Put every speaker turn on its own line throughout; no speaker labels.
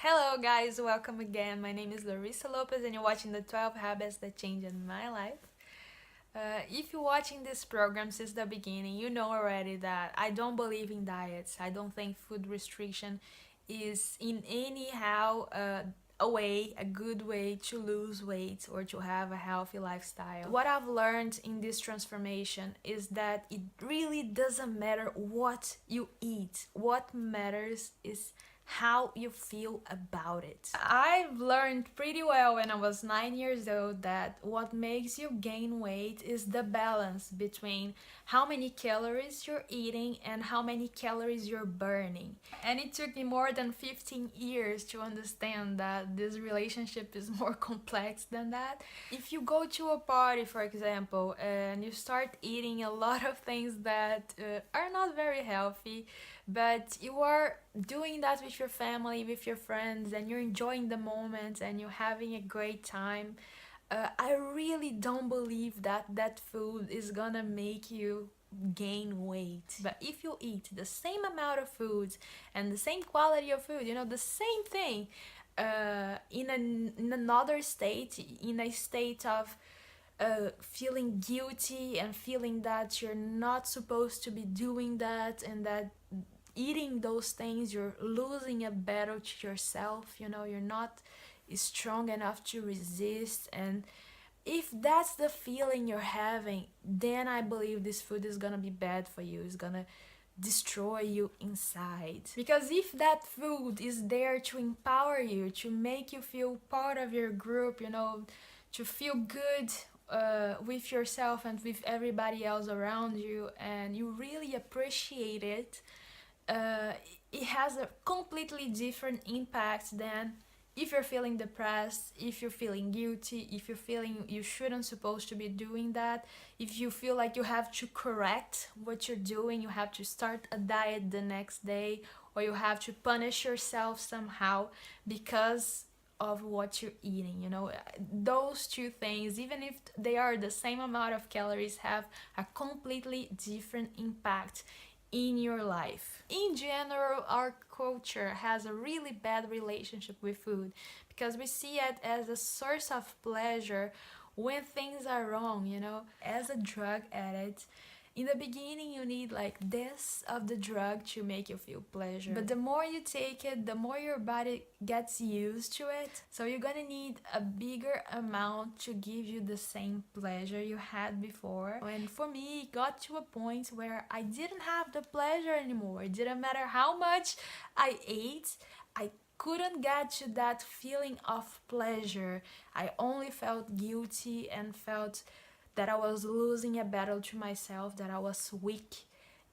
Hello guys, welcome again. My name is Larissa Lopes and you're watching the 12 Habits That Changed My Life. If you're watching this program since the beginning, you know already that I don't believe in diets. I don't think food restriction is in anyhow a good way to lose weight or to have a healthy lifestyle. What I've learned in this transformation is that it really doesn't matter what you eat. What matters is how you feel about it. I've learned pretty well when I was 9 years old that what makes you gain weight is the balance between how many calories you're eating and how many calories you're burning. And it took me more than 15 years to understand that this relationship is more complex than that. If you go to a party, for example, and you start eating a lot of things that are not very healthy, but you are doing that with your family, with your friends, and you're enjoying the moment and you're having a great time, I really don't believe that that food is gonna make you gain weight. But if you eat the same amount of food and the same quality of food, the same thing, in another state, in a state of feeling guilty and feeling that you're not supposed to be doing that, and that eating those things you're losing a battle to yourself, you're not strong enough to resist. And if that's the feeling you're having, then I believe this food is gonna be bad for you. It's gonna destroy you inside. Because if that food is there to empower you, to make you feel part of your group, to feel good with yourself and with everybody else around you, and you really appreciate it, it has a completely different impact than if you're feeling depressed, if you're feeling guilty, if you're feeling you shouldn't supposed to be doing that, if you feel like you have to correct what you're doing, you have to start a diet the next day, or you have to punish yourself somehow because of what you're eating. Those two things, even if they are the same amount of calories, have a completely different impact in your life. In general, our culture has a really bad relationship with food because we see it as a source of pleasure when things are wrong. As a drug addict, in the beginning you need like this of the drug to make you feel pleasure, but the more you take it, the more your body gets used to it, so you're gonna need a bigger amount to give you the same pleasure you had before. And for me, it got to a point where I didn't have the pleasure anymore. It didn't matter how much I ate, I couldn't get to that feeling of pleasure. I only felt guilty and felt that I was losing a battle to myself, that I was weak,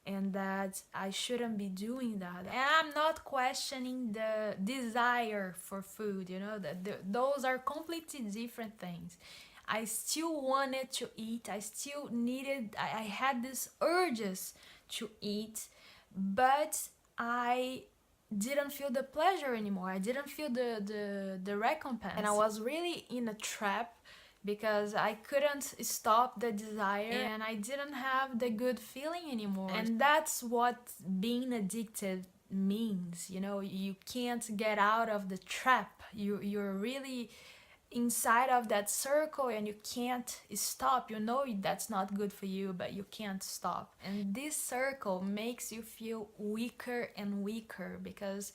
and that I shouldn't be doing that. And I'm not questioning the desire for food, those are completely different things. I still wanted to eat, I still needed, I had these urges to eat, but I didn't feel the pleasure anymore. I didn't feel the recompense. And I was really in a trap because I couldn't stop the desire and I didn't have the good feeling anymore. And that's what being addicted means. You can't get out of the trap. You're really inside of that circle and you can't stop. That's not good for you, but you can't stop. And this circle makes you feel weaker and weaker because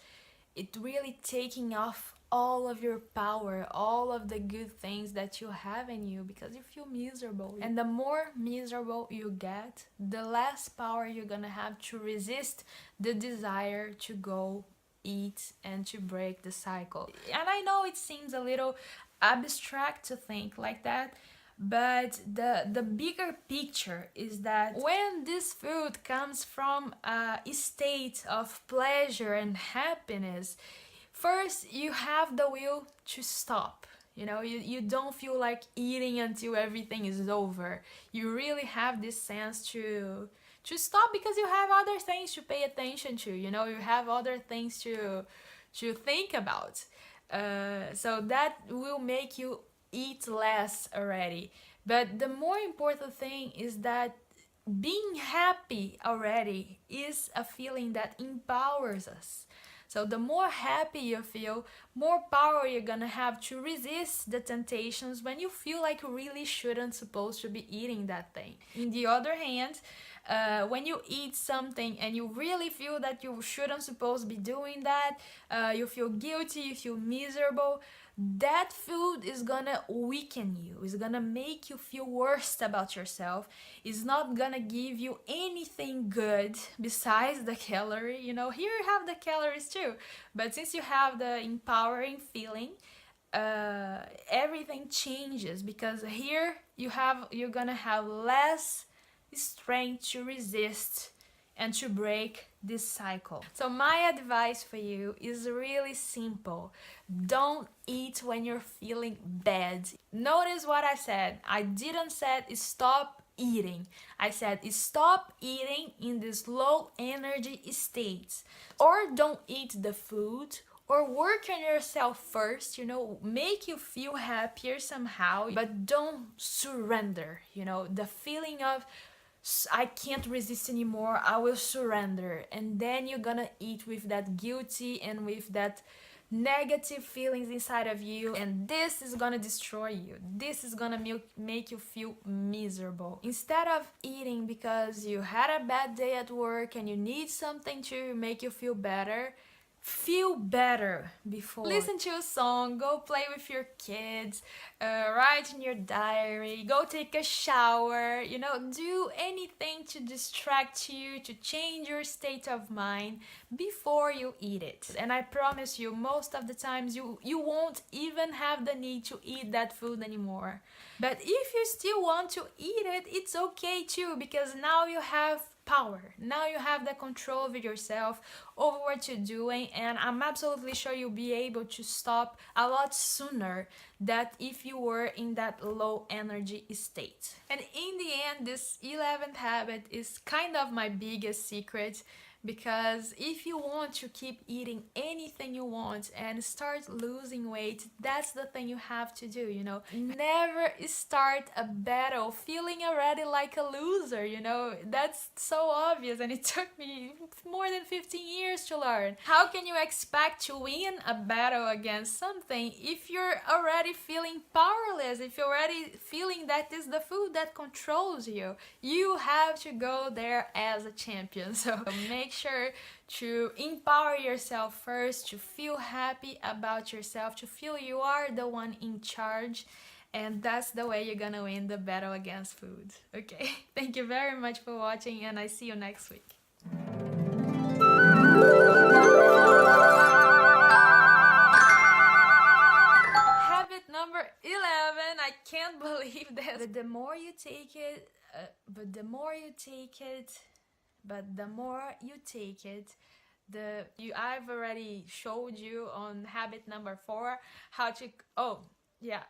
it really taking off all of your power, all of the good things that you have in you, because you feel miserable. And the more miserable you get, the less power you're gonna have to resist the desire to go eat and to break the cycle. And I know it seems a little abstract to think like that, but the bigger picture is that when this food comes from a state of pleasure and happiness, first you have the will to stop. You don't feel like eating until everything is over. You really have this sense to stop because you have other things to pay attention to. You have other things to think about. So that will make you eat less already. But the more important thing is that being happy already is a feeling that empowers us. So the more happy you feel, more power you're gonna have to resist the temptations when you feel like you really shouldn't supposed to be eating that thing. In the other hand, when you eat something and you really feel that you shouldn't supposed to be doing that, you feel guilty, you feel miserable, that food is gonna weaken you, is gonna make you feel worse about yourself, is not gonna give you anything good besides the calorie. You know, here you have the calories too, but since you have the empowering feeling, everything changes, because here you're gonna have less strength to resist and to break this cycle. So my advice for you is really simple. Don't eat when you're feeling bad. Notice what I said. I didn't say stop eating. I said stop eating in this low energy states. Or don't eat the food, or work on yourself first, you know, make you feel happier somehow, but don't surrender, you know, the feeling of I can't resist anymore, I will surrender, and then you're gonna eat with that guilty and with that negative feelings inside of you, and this is gonna destroy you. This is gonna make you feel miserable. Instead of eating because you had a bad day at work and you need something to make you feel better before. Listen to a song, go play with your kids, write in your diary, go take a shower, you know, do anything to distract you, to change your state of mind before you eat it. And I promise you, most of the times you won't even have the need to eat that food anymore. But if you still want to eat it, it's okay too, because now you have power. Now you have the control over yourself, over what you're doing, and I'm absolutely sure you'll be able to stop a lot sooner than if you were in that low energy state. And in the end, this 11th habit is kind of my biggest secret, because if you want to keep eating anything you want and start losing weight, that's the thing you have to do, you know. Never start a battle feeling already like a loser, you know. That's so obvious, and it took me more than 15 years to learn. How can you expect to win a battle against something if you're already feeling powerless, if you're already feeling that is the food that controls you? You have to go there as a champion. So make sure to empower yourself first, to feel happy about yourself, to feel you are the one in charge, and that's the way you're gonna win the battle against food. Okay, thank you very much for watching, and I see you next week. Habit number 11, I can't believe this. But the more you take it, I've already showed you on habit number 4 how to, oh yeah.